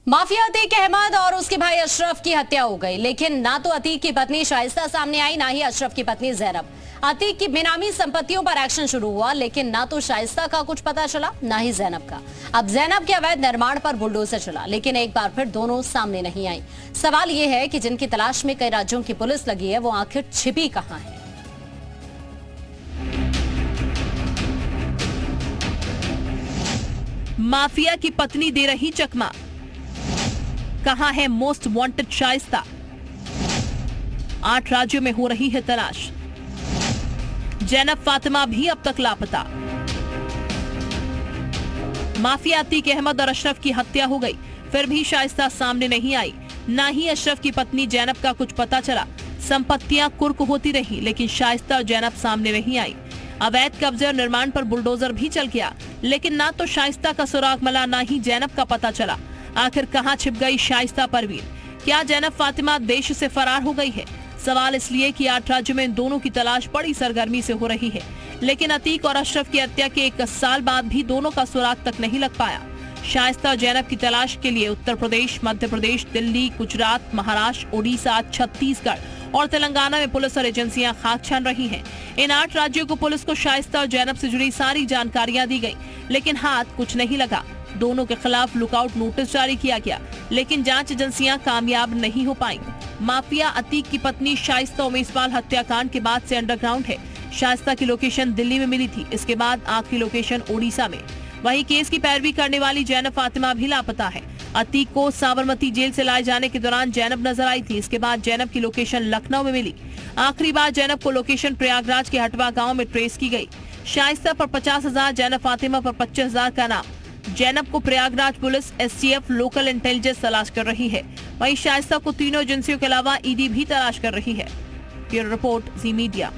Mafia Atiq Ahmad और उसके भाई अशरफ की हत्या हो गई, लेकिन ना तो अतीक की पत्नी शाइस्ता सामने आई, ना ही अशरफ की पत्नी जैनब। अतीक की बेनामी संपत्तियों पर एक्शन शुरू हुआ, लेकिन ना तो शाइस्ता का कुछ पता चला, ना ही जैनब का। अब जैनब के अवैध निर्माण पर बुलडोजर चला, लेकिन एक बार फिर दोनों सामने नहीं आई। सवाल यह है कि जिनकी तलाश में कई राज्यों की पुलिस लगी है, वो आखिर छिपी कहां है। माफिया की पत्नी दे रही चकमा, कहां है मोस्ट वांटेड शाइस्ता। 8 राज्यों में हो रही है तलाश, जैनब फातिमा भी अब तक लापता। माफिया अतीक अहमद और अशरफ की हत्या हो गई, फिर भी शाइस्ता सामने नहीं आई, ना ही अशरफ की पत्नी जैनब का कुछ पता चला। संपत्तियां कुर्क होती रही, लेकिन शाइस्ता और जैनब सामने नहीं आई। अवैध कब्जे और निर्माण पर बुलडोजर भी चल गया, लेकिन ना तो शाइस्ता का सुराग मिला, ना ही जैनब का पता चला। आखिर कहां छिप गई शाइस्ता परवीन? क्या जैनब फातिमा देश से फरार हो गई है? सवाल इसलिए कि 8 राज्यों में इन दोनों की तलाश बड़ी सरगर्मी से हो रही है, लेकिन अतीक और अशरफ की हत्या के 1 साल बाद भी दोनों का सुराग तक नहीं लग पाया। शाइस्ता और जैनब की तलाश के लिए उत्तर प्रदेश, मध्य प्रदेश, दिल्ली, गुजरात, महाराष्ट्र, ओडिशा, छत्तीसगढ़ और तेलंगाना में पुलिस और एजेंसियां खाक छान रही हैं। इन 8 राज्यों को पुलिस को शाइस्ता और जैनब से जुड़ी सारी जानकारियां दी गई, लेकिन हाथ कुछ नहीं लगा। दोनों के खिलाफ लुकआउट नोटिस जारी किया गया, लेकिन जांच एजेंसियां कामयाब नहीं हो पाई। माफिया अतीक की पत्नी शाइस्ता उमेशपाल हत्याकांड के बाद से अंडरग्राउंड है। शाइस्ता की लोकेशन दिल्ली में मिली थी, इसके बाद आखिरी लोकेशन ओडिशा में। वहीं केस की पैरवी करने वाली जैनब फातिमा भी लापता है। अतीक को साबरमती जेल से लाए जाने के दौरान जैनब नजर आई थी, इसके बाद जैनब की लोकेशन लखनऊ में मिली। आखिरी बार जैनब को लोकेशन प्रयागराज के हटवा गाँव में ट्रेस की गयी। शाइस्ता पर 50,000, जैनब फातिमा पर 25,000 का नाम। जैनब को Prayagraj police, STF, local intelligence तलाश कर रही है। वहीं शाइस्ता को तीनों एजेंसियों के अलावा ED भी तलाश कर रही है। ब्यूरो रिपोर्ट, जी मीडिया।